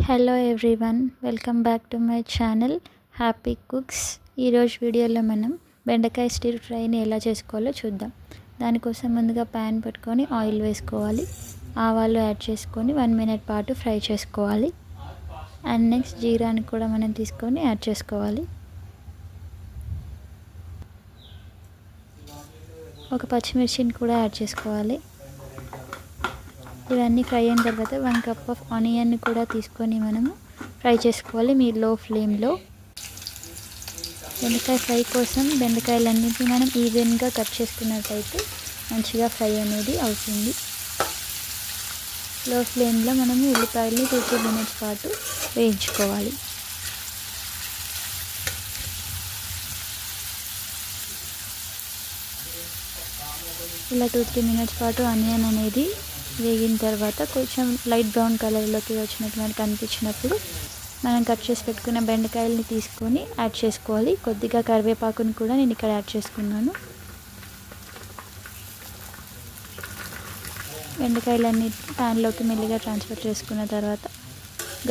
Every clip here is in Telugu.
Hello everyone, welcome back to my channel happy cooks. ఈరోజు వీడియోలో మనం బెండకాయ స్టిర్ ఫ్రైని ఎలా చేసుకోవాలో చూద్దాం. దానికోసం ముందుగా ప్యాన్ పెట్టుకొని ఆయిల్ వేసుకోవాలి. ఆవాలు యాడ్ చేసుకొని 1 మినిట్ పాటు ఫ్రై చేసుకోవాలి. అండ్ నెక్స్ట్ జీరాని కూడా మనం తీసుకొని యాడ్ చేసుకోవాలి. ఒక పచ్చిమిర్చిని కూడా యాడ్ చేసుకోవాలి. ఇవన్నీ ఫ్రై అయిన తర్వాత 1 కప్ ఆఫ్ ఆనియన్ కూడా తీసుకొని మనము ఫ్రై చేసుకోవాలి లో ఫ్లేమ్లో. బెండకాయ ఫ్రై కోసం బెండకాయలన్నింటినీ మనం ఈవెన్గా కట్ చేసుకున్నట్టయితే మంచిగా ఫ్రై అనేది అవుతుంది. లో ఫ్లేమ్లో మనము ఉల్లిపాయలు 2-3 మినిట్స్ పాటు వేయించుకోవాలి. ఇలా 2-3 మినిట్స్ పాటు ఆనియన్ అనేది వేగిన తర్వాత కొంచెం లైట్ బ్రౌన్ కలర్లోకి వచ్చినట్టు మనకు అనిపించినప్పుడు మనం కట్ చేసి పెట్టుకున్న బెండకాయలని తీసుకొని యాడ్ చేసుకోవాలి. కొద్దిగా కరివేపాకుని కూడా నేను ఇక్కడ యాడ్ చేసుకున్నాను. బెండకాయలన్నీ ప్యాన్లోకి మెల్లిగా ట్రాన్స్ఫర్ చేసుకున్న తర్వాత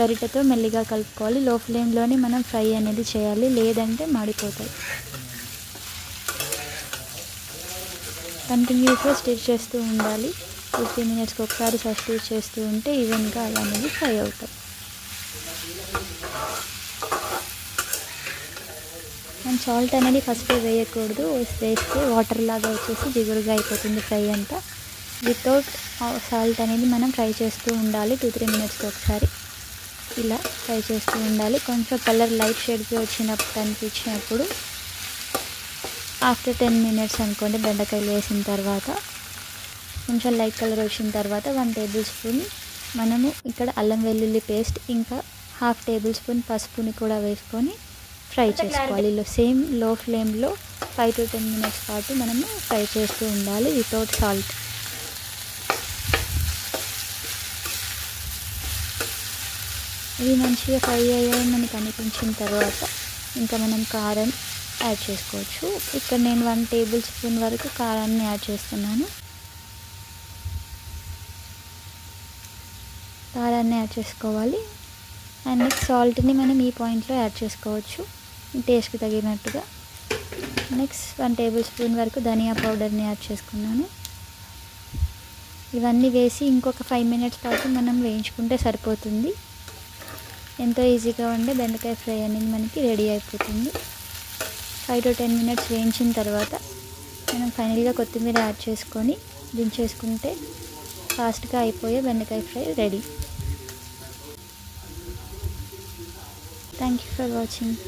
గరిటెతో మెల్లిగా కలుపుకోవాలి. లో ఫ్లేమ్లోనే మనం ఫ్రై అనేది చేయాలి, లేదంటే మాడిపోతాయి. కంటిన్యూస్గా స్టిర్ చేస్తూ ఉండాలి. 2-3 మినిట్స్కి ఒకసారి స్టిర్ చేస్తూ ఉంటే ఈవెన్గా అలా అనేది ఫ్రై అవుతాయి. అండ్ సాల్ట్ అనేది ఫస్ట్ వేయకూడదు, వేస్తే వాటర్ లాగా వచ్చేసి జిగురుగా అయిపోతుంది ఫ్రై అంతా. వితౌట్ సాల్ట్ అనేది మనం ఫ్రై చేస్తూ ఉండాలి. 2-3 మినిట్స్కి ఒకసారి ఇలా ఫ్రై చేస్తూ ఉండాలి. కొంచెం కలర్ లైట్ షేడ్కి వచ్చినప్పుడు అనిపించినప్పుడు ఆఫ్టర్ 10 మినిట్స్ అనుకోండి, బెండకాయలు వేసిన తర్వాత కొంచెం లైట్ కలర్ వచ్చిన తర్వాత 1 టేబుల్ స్పూన్ మనము ఇక్కడ అల్లం వెల్లుల్లి పేస్ట్, ఇంకా 1/2 టేబుల్ స్పూన్ పసుపుని కూడా వేసుకొని ఫ్రై చేసుకోవాలి. సేమ్ లో ఫ్లేమ్లో 5-10 మినిట్స్ పాటు మనము ఫ్రై చేస్తూ ఉండాలి వితౌట్ సాల్ట్. ఇవి మంచిగా ఫ్రై అయ్యాయని మనకు అనిపించిన తర్వాత ఇంకా మనం కారం యాడ్ చేసుకోవచ్చు. ఇక్కడ నేను 1 టేబుల్ స్పూన్ వరకు కారాన్ని యాడ్ చేస్తున్నాను. కారాన్ని యాడ్ చేసుకోవాలి. అండ్ నెక్స్ట్ సాల్ట్ని మనం ఈ పాయింట్లో యాడ్ చేసుకోవచ్చు టేస్ట్కి తగినట్టుగా. నెక్స్ట్ 1 టేబుల్ స్పూన్ వరకు ధనియా పౌడర్ని యాడ్ చేసుకున్నాను. ఇవన్నీ వేసి ఇంకొక 5 మినిట్స్ పాటు మనం వేయించుకుంటే సరిపోతుంది. ఎంతో ఈజీగా ఉండే బెండకాయ ఫ్రై అనేది మనకి రెడీ అయిపోతుంది. 5-10 మినిట్స్ వేయించిన తర్వాత మనం ఫైనల్గా కొత్తిమీర యాడ్ చేసుకొని దించేసుకుంటే ఫాస్ట్గా అయిపోయే బెండకాయ fry ready. Thank you for watching.